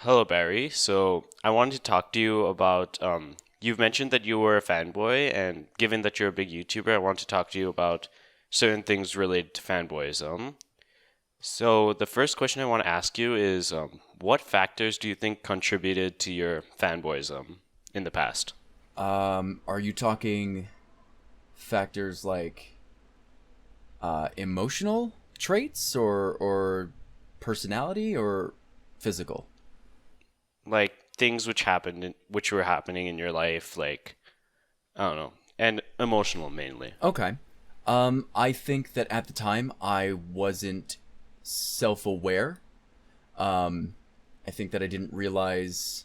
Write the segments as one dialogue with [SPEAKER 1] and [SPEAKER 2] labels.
[SPEAKER 1] Hello, Barry. So I wanted to talk to you about you've mentioned that you were a fanboy, and given that you're a big YouTuber, I want to talk to you about certain things related to fanboyism. So the first question I want to ask you is what factors do you think contributed to your fanboyism in the past?
[SPEAKER 2] Are you talking factors like emotional traits or personality or physical?
[SPEAKER 1] Like things which were happening in your life, like I don't know, and emotional mainly.
[SPEAKER 2] Okay. I think that at the time I wasn't self-aware. Um, I think that I didn't realize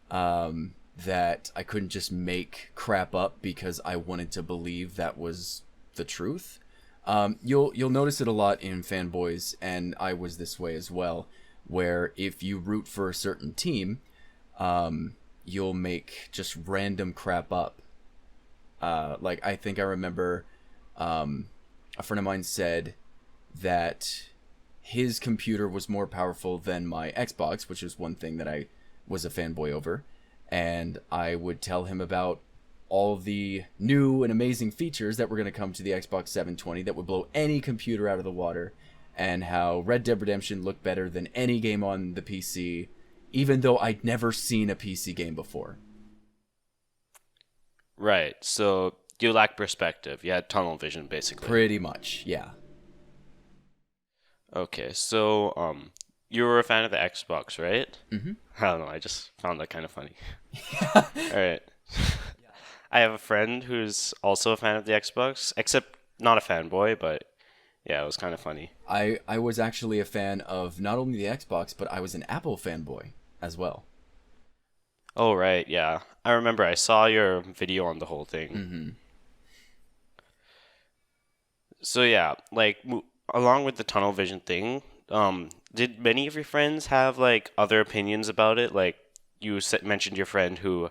[SPEAKER 2] that I couldn't just make crap up because I wanted to believe that was the truth. You'll notice it a lot in fanboys, and I was this way as well. Where if you root for a certain team, you'll make just random crap up. Like I think I remember a friend of mine said that his computer was more powerful than my Xbox, which is one thing that I was a fanboy over. And I would tell him about all the new and amazing features that were going to come to the Xbox 720 that would blow any computer out of the water, and how Red Dead Redemption looked better than any game on the PC, even though I'd never seen a PC game before.
[SPEAKER 1] Right. So you lack perspective. You had tunnel vision, basically.
[SPEAKER 2] Pretty much, yeah.
[SPEAKER 1] Okay, so you were a fan of the Xbox, right?
[SPEAKER 2] Mm-hmm.
[SPEAKER 1] I don't know, I just found that kind of funny. All right. I have a friend who's also a fan of the Xbox, except not a fanboy, but yeah, it was kind of funny.
[SPEAKER 2] I was actually a fan of not only the Xbox, but I was an Apple fanboy as well.
[SPEAKER 1] Oh, right, yeah. I remember I saw your video on the whole thing.
[SPEAKER 2] Mm-hmm.
[SPEAKER 1] So yeah, along with the tunnel vision thing, did many of your friends have like other opinions about it? Like mentioned your friend who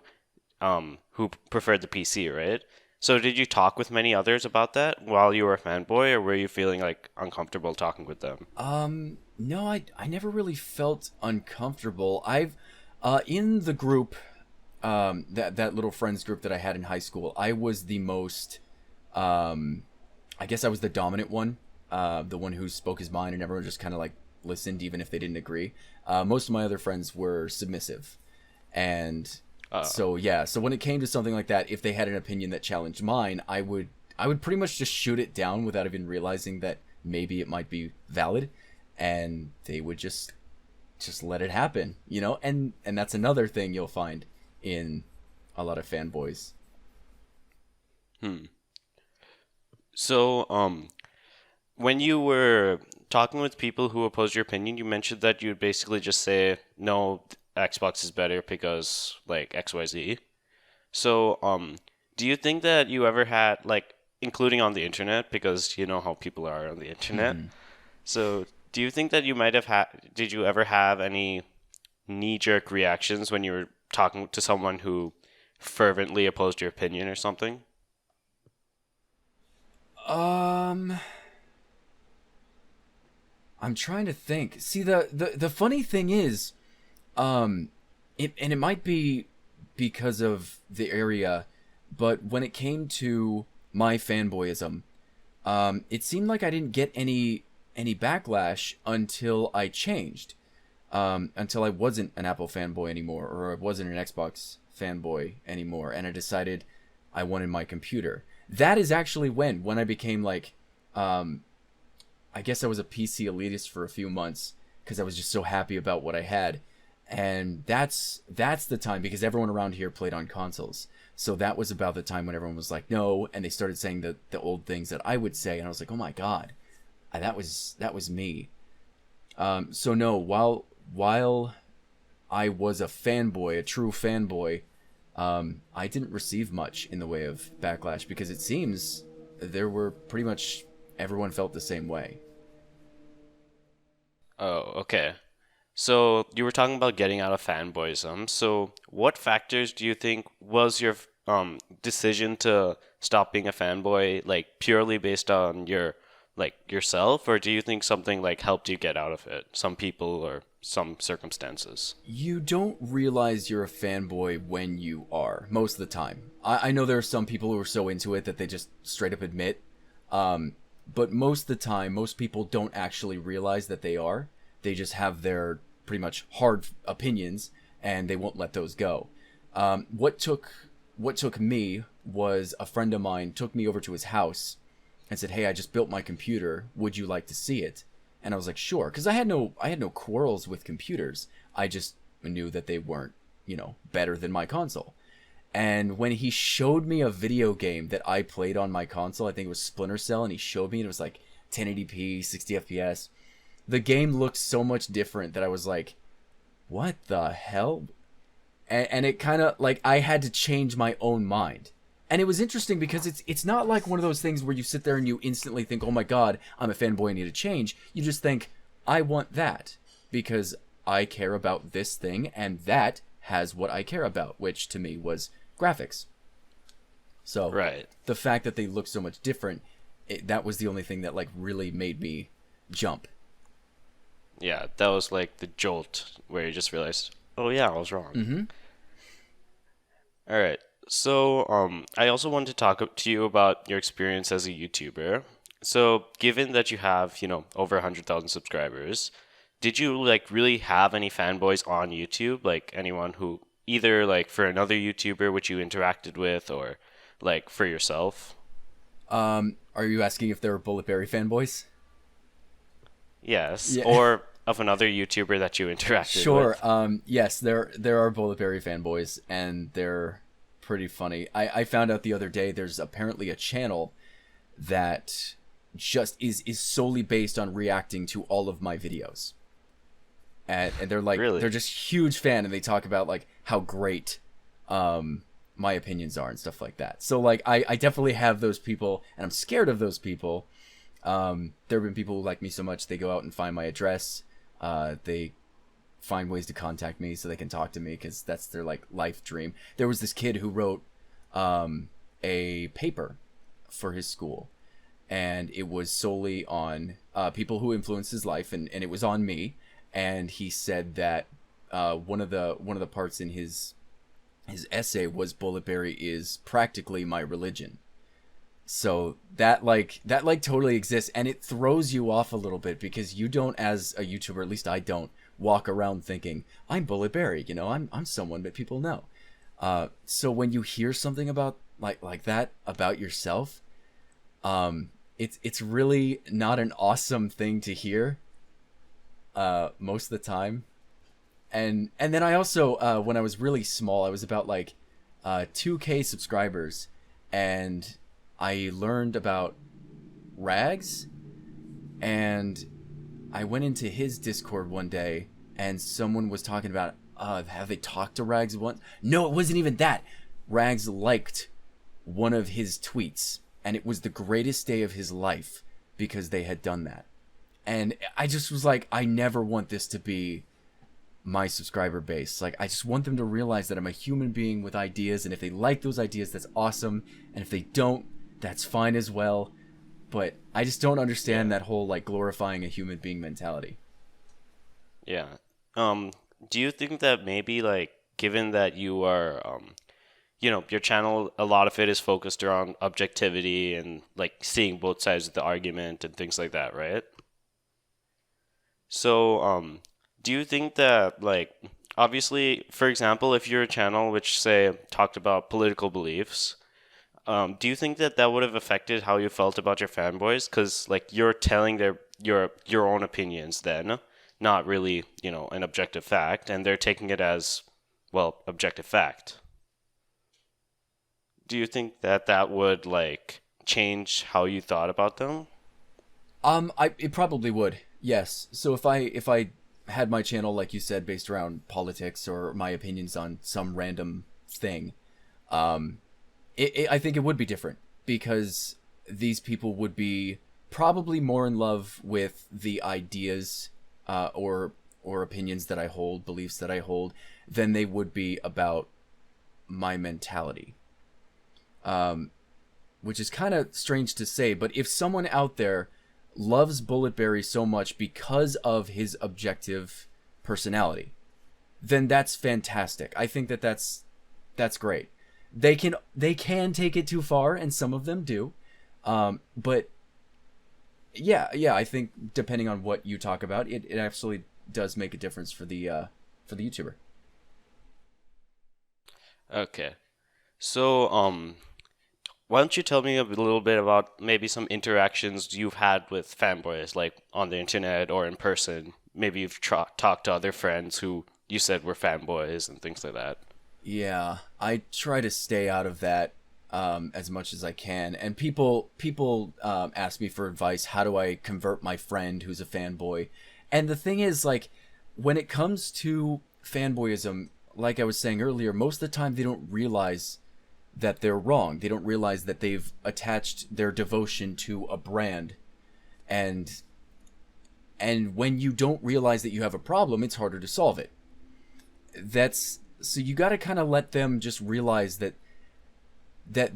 [SPEAKER 1] preferred the PC, right? So did you talk with many others about that while you were a fanboy, or were you feeling like uncomfortable talking with them?
[SPEAKER 2] No, I never really felt uncomfortable. I've in the group, that little friends group that I had in high school, I was the most um I guess I was the dominant one, the one who spoke his mind and everyone just kind of like listened even if they didn't agree. Most of my other friends were submissive. And
[SPEAKER 1] Uh,
[SPEAKER 2] so yeah, so when it came to something like that, if they had an opinion that challenged mine, I would pretty much just shoot it down without even realizing that maybe it might be valid, and they would just let it happen, you know? And that's another thing you'll find in a lot of fanboys.
[SPEAKER 1] hmm. So, when you were talking with people who opposed your opinion, you mentioned that you'd basically just say, no, Xbox is better because like XYZ. So, do you think that you ever had like, including on the internet, because you know how people are on the internet.
[SPEAKER 2] Hmm.
[SPEAKER 1] So, do you think that you might have did you ever have any knee-jerk reactions when you were talking to someone who fervently opposed your opinion or something?
[SPEAKER 2] Um, I'm trying to think. See, the funny thing is, um, it might be because of the area, but when it came to my fanboyism, it seemed like I didn't get any backlash until I changed, until I wasn't an Apple fanboy anymore, or I wasn't an Xbox fanboy anymore, and I decided I wanted my computer. That is actually when I became like, um, I guess I was a PC elitist for a few months because I was just so happy about what I had, and that's the time because everyone around here played on consoles. So that was about the time when everyone was like, no, and they started saying the old things that I would say, and I was like, oh my god, that was me. So no, while I was a fanboy, a true fanboy, I didn't receive much in the way of backlash because it seems there were pretty much everyone felt the same way.
[SPEAKER 1] Oh, okay. So you were talking about getting out of fanboyism. So what factors do you think was your decision to stop being a fanboy like purely based on your like yourself, or do you think something like helped you get out of it? Some people or some circumstances.
[SPEAKER 2] You don't realize you're a fanboy when you are, most of the time. I know there are some people who are so into it that they just straight up admit. But most of the time, most people don't actually realize that they are. They just have their pretty much hard opinions, and they won't let those go. What took me was a friend of mine took me over to his house and said, "Hey, I just built my computer. Would you like to see it?" And I was like, "Sure," because I had no quarrels with computers. I just knew that they weren't, better than my console. And when he showed me a video game that I played on my console, I think it was Splinter Cell, and he showed me, and it was like 1080p, 60 FPS. The game looked so much different that I was like, "What the hell?" And it kind of like I had to change my own mind. And it was interesting because it's not like one of those things where you sit there and you instantly think, "Oh my god, I'm a fanboy, I need to change." You just think, "I want that because I care about this thing, and that has what I care about," which to me was graphics. So
[SPEAKER 1] Right.
[SPEAKER 2] the fact that they look so much different, that was the only thing that like really made me jump.
[SPEAKER 1] Yeah, that was like the jolt where you just realized, oh yeah, I was wrong.
[SPEAKER 2] Mm-hmm.
[SPEAKER 1] All right. So, I also wanted to talk to you about your experience as a YouTuber. So, given that you have, over 100,000 subscribers, did you like really have any fanboys on YouTube? Like anyone who either like for another YouTuber which you interacted with or like for yourself?
[SPEAKER 2] Are you asking if there were Bulletberry fanboys?
[SPEAKER 1] Yes.
[SPEAKER 2] Yeah.
[SPEAKER 1] Or of another YouTuber that you interacted
[SPEAKER 2] Sure.
[SPEAKER 1] with?
[SPEAKER 2] Yes, there are Bulletberry fanboys, and they're pretty funny. I found out the other day there's apparently a channel that just is solely based on reacting to all of my videos. And they're like
[SPEAKER 1] Really?
[SPEAKER 2] they're just huge fan, and they talk about like how great my opinions are and stuff like that. So like I definitely have those people, and I'm scared of those people. There have been people who like me so much they go out and find my address. They find ways to contact me so they can talk to me because that's their like life dream. There was this kid who wrote a paper for his school, and it was solely on people who influenced his life, and it was on me. And he said that one of the parts in his essay was Bulletberry is practically my religion. So that totally exists, and it throws you off a little bit because you don't, as a YouTuber, at least I don't, walk around thinking I'm Bulletberry. I'm someone that people know. So when you hear something about like that about yourself, it's really not an awesome thing to hear. Most of the time, and then I also when I was really small, I was about like 2K subscribers, and I learned about Rags, and I went into his Discord one day, and someone was talking about, have they talked to Rags once? No, it wasn't even that. Rags liked one of his tweets, and it was the greatest day of his life because they had done that. And I just was like, I never want this to be my subscriber base. Like, I just want them to realize that I'm a human being with ideas, and if they like those ideas, that's awesome. And if they don't, that's fine as well. But I just don't understand that whole like glorifying a human being mentality.
[SPEAKER 1] Yeah. Do you think that maybe like given that you are your channel, a lot of it is focused around objectivity and like seeing both sides of the argument and things like that, right? So, do you think that, like, obviously, for example, if you're a channel which, say, talked about political beliefs, do you think that that would have affected how you felt about your fanboys? Because, like, you're telling your own opinions then, not really, an objective fact, and they're taking it as, well, objective fact. Do you think that that would, like, change how you thought about them?
[SPEAKER 2] It probably would. Yes. So if I had my channel, like you said, based around politics or my opinions on some random thing, I think it would be different because these people would be probably more in love with the ideas or opinions that I hold, beliefs that I hold, than they would be about my mentality. Which is kind of strange to say, but if someone out there loves Bulletberry so much because of his objective personality, then that's fantastic. I think that that's great. They can take it too far, and some of them do. But yeah, I think depending on what you talk about, it absolutely does make a difference for the YouTuber.
[SPEAKER 1] Okay. So, why don't you tell me a little bit about maybe some interactions you've had with fanboys, like on the internet or in person? Maybe you've talked to other friends who you said were fanboys and things like that.
[SPEAKER 2] Yeah, I try to stay out of that as much as I can. And people ask me for advice. How do I convert my friend who's a fanboy? And the thing is, like, when it comes to fanboyism, like I was saying earlier, most of the time they don't realize that they're wrong. They don't realize that they've attached their devotion to a brand, and when you don't realize that you have a problem, it's harder to solve it. That's so you got to kind of let them just realize that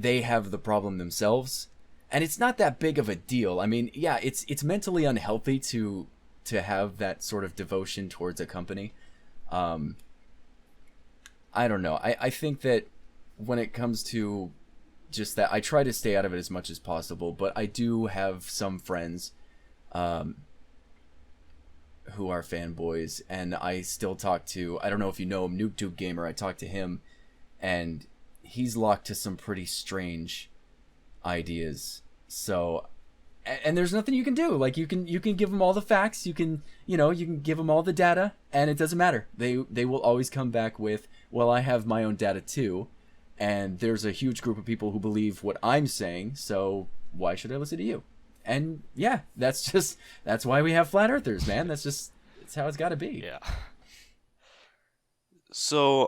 [SPEAKER 2] they have the problem themselves, and it's not that big of a deal. I mean, yeah, it's mentally unhealthy to have that sort of devotion towards a company. um I don't know. I think that when it comes to just that, I try to stay out of it as much as possible, but I do have some friends um who are fanboys, and I still talk to, I don't know if you know him, NoobTube Gamer. I talk to him, and he's locked to some pretty strange ideas. So, and there's nothing you can do. Like, you can give them all the facts, you can give them all the data, and it doesn't matter. They will always come back with, well, I have my own data too, and there's a huge group of people who believe what I'm saying, so why should I listen to you? And yeah, that's why we have flat earthers, man. It's how it's got to be.
[SPEAKER 1] Yeah. So,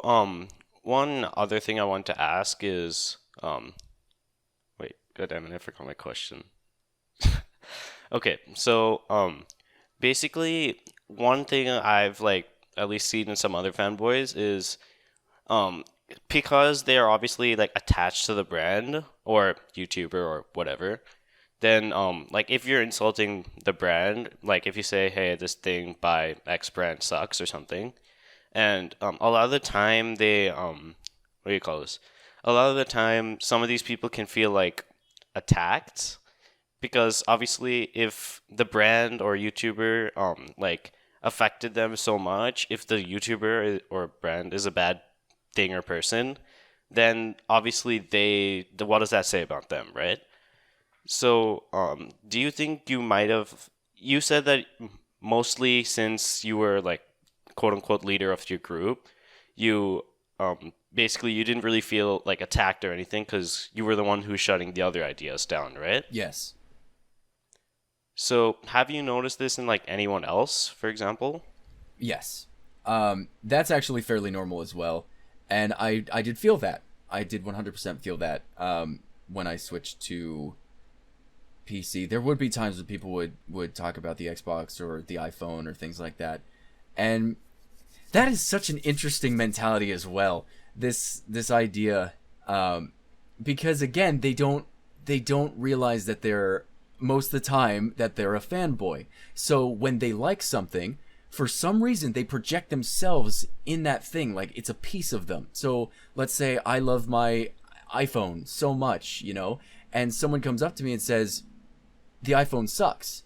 [SPEAKER 1] one other thing I want to ask is, wait, god damn it, I forgot my question. Okay, so, basically, one thing I've like at least seen in some other fanboys is, um, because they are obviously like attached to the brand or YouTuber or whatever, then like if you're insulting the brand, like if you say, hey, this thing by X brand sucks or something, and a lot of the time they what do you call this? A lot of the time, some of these people can feel like attacked because obviously, if the brand or YouTuber like affected them so much, if the YouTuber or brand is a bad thing or person, then obviously what does that say about them, right? So, do you think you might have? You said that mostly since you were like quote unquote leader of your group, you basically you didn't really feel like attacked or anything because you were the one who's shutting the other ideas down, right?
[SPEAKER 2] Yes.
[SPEAKER 1] So, have you noticed this in like anyone else, for example?
[SPEAKER 2] Yes. That's actually fairly normal as well. And I did feel that. I did 100% feel that when I switched to PC. There would be times when people would talk about the Xbox or the iPhone or things like that. And that is such an interesting mentality as well. This idea, because again, they don't realize that they're, most of the time, that they're a fanboy. So when they like something, for some reason they project themselves in that thing, like it's a piece of them. So let's say I love my iPhone so much, and someone comes up to me and says the iPhone sucks.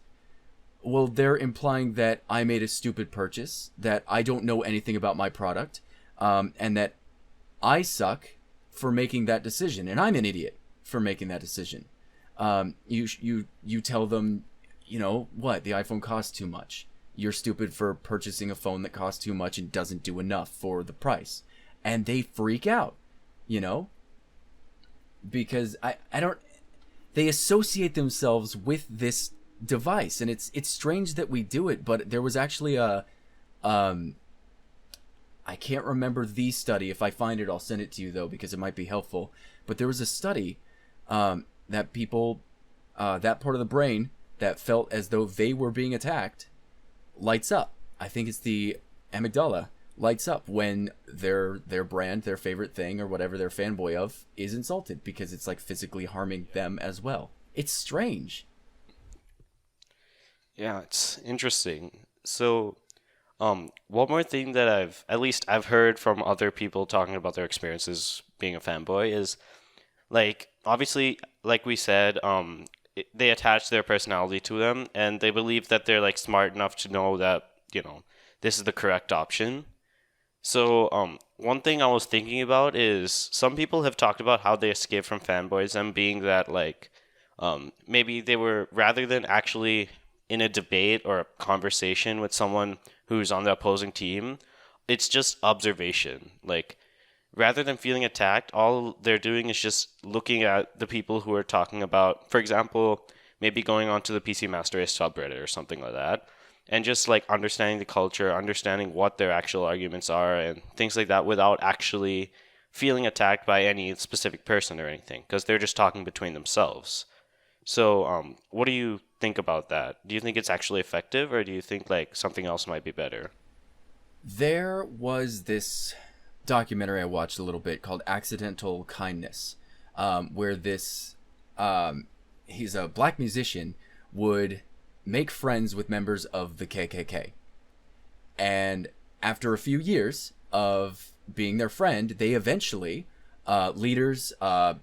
[SPEAKER 2] Well, they're implying that I made a stupid purchase, that I don't know anything about my product, and that I suck for making that decision, and I'm an idiot for making that decision. You tell them, what, the iPhone costs too much. You're stupid for purchasing a phone that costs too much and doesn't do enough for the price, and they freak out, because I don't. They associate themselves with this device, and it's strange that we do it. But there was actually I can't remember the study. If I find it, I'll send it to you though, because it might be helpful. But there was a study that people, that part of the brain that felt as though they were being attacked, lights up. I think it's the amygdala lights up when their brand, their favorite thing, or whatever they're fanboy of is insulted, because it's like physically harming them as well. It's strange.
[SPEAKER 1] Yeah, it's interesting. So, One more thing that at least I've heard from other people talking about their experiences being a fanboy is like obviously, like we said, they attach their personality to them, and they believe that they're like smart enough to know that this is the correct option. So, one thing I was thinking about is some people have talked about how they escape from fanboys and being that like, maybe they were rather than actually in a debate or a conversation with someone who's on the opposing team, it's just observation. Like, rather than feeling attacked, all they're doing is just looking at the people who are talking about, for example, maybe going onto the PC Master Race subreddit or something like that, and just like understanding the culture, understanding what their actual arguments are, and things like that without actually feeling attacked by any specific person or anything, because they're just talking between themselves. So, what do you think about that? Do you think it's actually effective, or do you think like something else might be better?
[SPEAKER 2] There was this documentary I watched a little bit called Accidental Kindness, where this he's a black musician would make friends with members of the KKK, and after a few years of being their friend, they eventually leaders,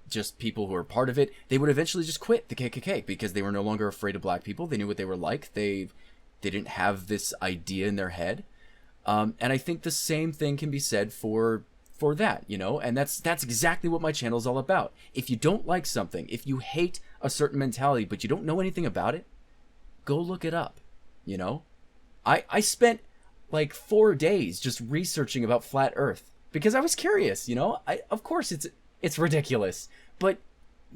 [SPEAKER 2] just people who are part of it, they would eventually just quit the KKK because they were no longer afraid of black people. They knew what they were like. They didn't have this idea in their head. And I think the same thing can be said for that, you know, and that's exactly what my channel is all about. If you don't like something, if you hate a certain mentality, but you don't know anything about it, go look it up. You know, I spent like 4 days just researching about flat Earth because I was curious. You know, I of course it's ridiculous, but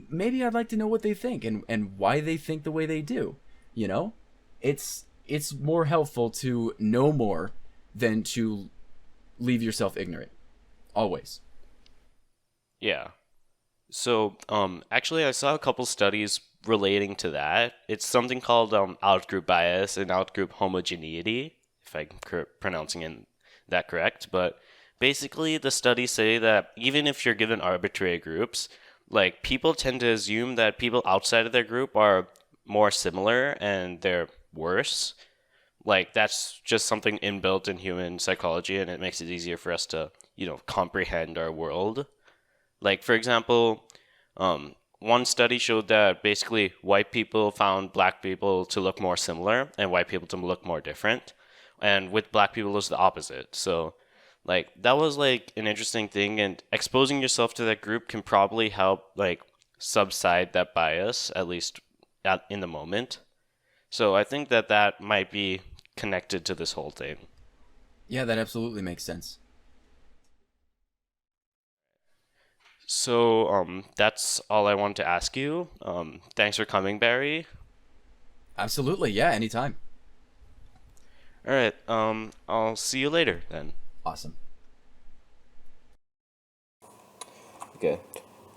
[SPEAKER 2] maybe I'd like to know what they think and why they think the way they do. You know, it's more helpful to know more than to leave yourself ignorant. Always.
[SPEAKER 1] Yeah. So, actually, I saw a couple studies relating to that. It's something called outgroup bias and outgroup homogeneity, if I'm pronouncing that correct. But basically, the studies say that even if you're given arbitrary groups, like people tend to assume that people outside of their group are more similar and they're worse. Like that's just something inbuilt in human psychology, and it makes it easier for us to, comprehend our world. Like, for example, one study showed that basically white people found black people to look more similar and white people to look more different. And with black people, it was the opposite. So, like, that was like an interesting thing. And exposing yourself to that group can probably help, like, subside that bias, at least in the moment. So, I think that that might be connected to this whole thing.
[SPEAKER 2] Yeah, that absolutely makes sense.
[SPEAKER 1] So, that's all I wanted to ask you. Thanks for coming, Barry.
[SPEAKER 2] Absolutely. Yeah, anytime.
[SPEAKER 1] All right. I'll see you later then.
[SPEAKER 2] Awesome.
[SPEAKER 1] Okay.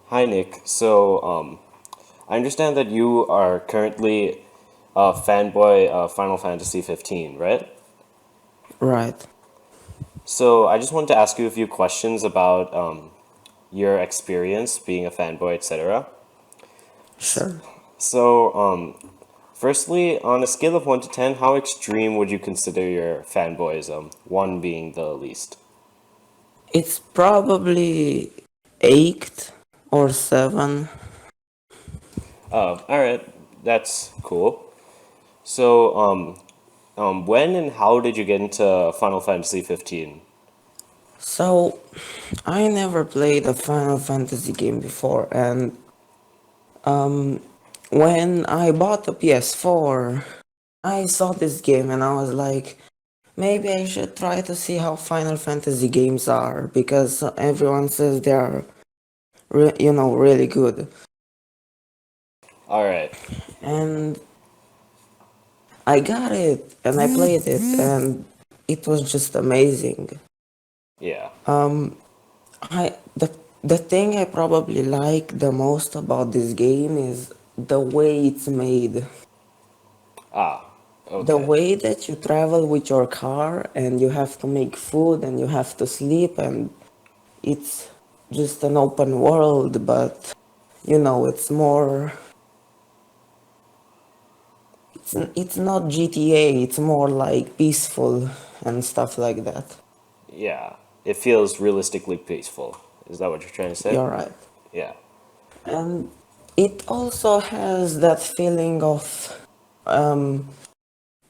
[SPEAKER 1] Hi, Nick. So, I understand that you are currently a fanboy of Final Fantasy 15, right?
[SPEAKER 3] Right.
[SPEAKER 1] So, I just wanted to ask you a few questions about your experience being a fanboy, etc.
[SPEAKER 3] Sure.
[SPEAKER 1] So, firstly, on a scale of 1 to 10, how extreme would you consider your fanboyism? 1 being the least.
[SPEAKER 3] It's probably 8 or 7.
[SPEAKER 1] Oh, all right. That's cool. So, when and how did you get into Final Fantasy 15?
[SPEAKER 3] So, I never played a Final Fantasy game before, and when I bought the PS4, I saw this game and I was like, maybe I should try to see how Final Fantasy games are because everyone says they are, really good.
[SPEAKER 1] All right.
[SPEAKER 3] And I got it and I played it, and it was just amazing.
[SPEAKER 1] Yeah.
[SPEAKER 3] The thing I probably like the most about this game is the way it's made.
[SPEAKER 1] Ah.
[SPEAKER 3] The
[SPEAKER 1] Okay.
[SPEAKER 3] way that you travel with your car and you have to make food and you have to sleep, and it's just an open world, but it's more, it's not GTA, it's more like peaceful. and stuff like that.
[SPEAKER 1] Yeah, it feels realistically peaceful. Is that what you're trying to say?
[SPEAKER 3] You're right.
[SPEAKER 1] Yeah.
[SPEAKER 3] And it also has that feeling of um,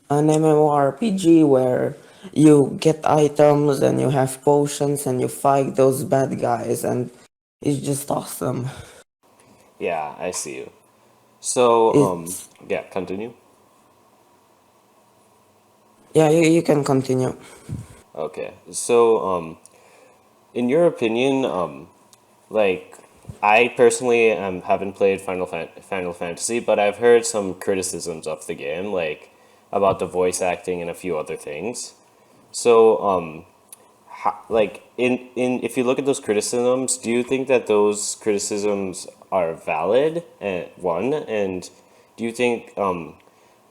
[SPEAKER 3] an MMORPG where you get items and you have potions and you fight those bad guys, and it's just awesome.
[SPEAKER 1] Yeah, I see you. So,
[SPEAKER 3] It's
[SPEAKER 1] yeah, continue.
[SPEAKER 3] yeah, you can continue.
[SPEAKER 1] Okay. So, in your opinion, like, I personally haven't played Final Fantasy, but I've heard some criticisms of the game, like about the voice acting and a few other things. So, like in if you look at those criticisms, do you think that those criticisms are valid? And one, and do you think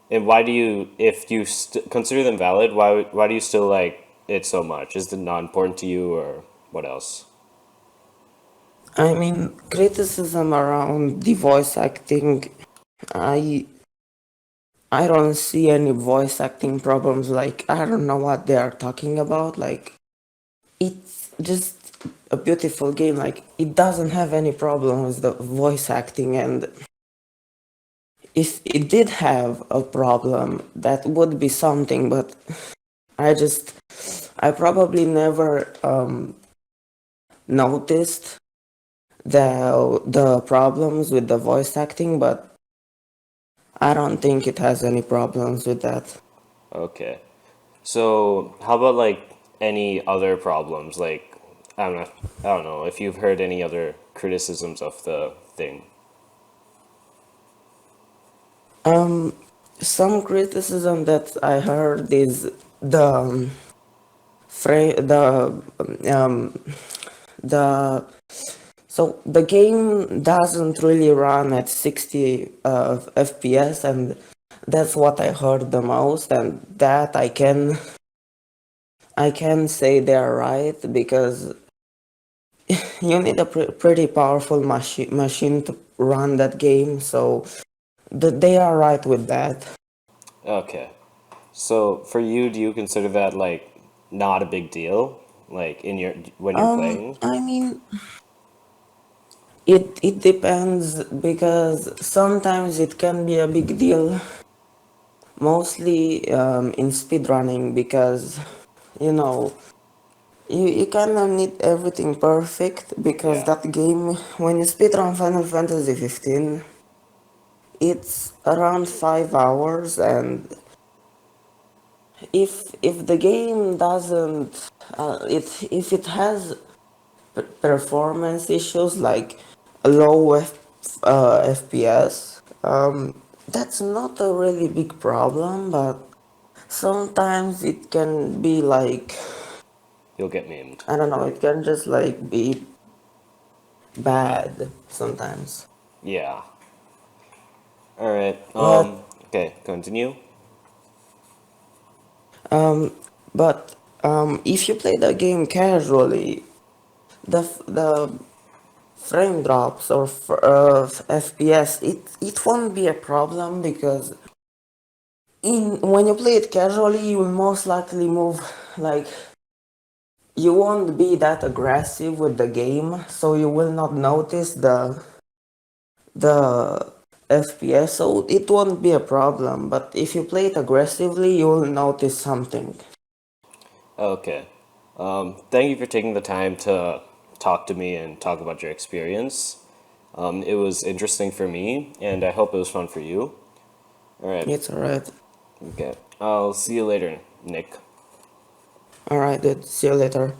[SPEAKER 1] and why do you, if you consider them valid, why do you still like it so much? Is it not important to you, or what else?
[SPEAKER 3] I mean, criticism around the voice acting, I I don't see any voice acting problems. Like, I don't know what they are talking about. Like, it's just a beautiful game. Like, it doesn't have any problem with the voice acting. And if it did have a problem, that would be something. But I just, I probably never noticed the problems with the voice acting. But I don't think it has any problems with that.
[SPEAKER 1] Okay. So, how about like any other problems? Like, I don't know if you've heard any other criticisms of the thing.
[SPEAKER 3] Some criticism that I heard is the the the so the game doesn't really run at 60 FPS, and that's what I heard the most, and that I can say they're right, because you need a pretty powerful machine to run that game, so they are right with that.
[SPEAKER 1] Okay. So, for you, do you consider that like not a big deal? Like in your when you're playing?
[SPEAKER 3] I mean, it depends, because sometimes it can be a big deal, mostly in speedrunning, because you know you kind of need everything perfect, because
[SPEAKER 1] Yeah.
[SPEAKER 3] that game, when you speedrun Final Fantasy 15, it's around 5 hours, and if the game doesn't if it has performance issues like a low FPS, that's not a really big problem, but sometimes it can be like,
[SPEAKER 1] You'll get memed.
[SPEAKER 3] I don't know, it can just like be bad sometimes.
[SPEAKER 1] Yeah. All right.
[SPEAKER 3] But
[SPEAKER 1] Okay, continue.
[SPEAKER 3] um, if you play the game casually, the frame drops or FPS, it won't be a problem, because in when you play it casually, you will most likely move, like, you won't be that aggressive with the game, so you will not notice the FPS, so it won't be a problem. But if you play it aggressively, you will notice something.
[SPEAKER 1] Okay. Thank you for taking the time to talk to me and talk about your experience. It was interesting for me, and I hope it was fun for you. All right.
[SPEAKER 3] It's alright.
[SPEAKER 1] Okay. I'll see you later, Nick.
[SPEAKER 3] Alright, dude. See you later.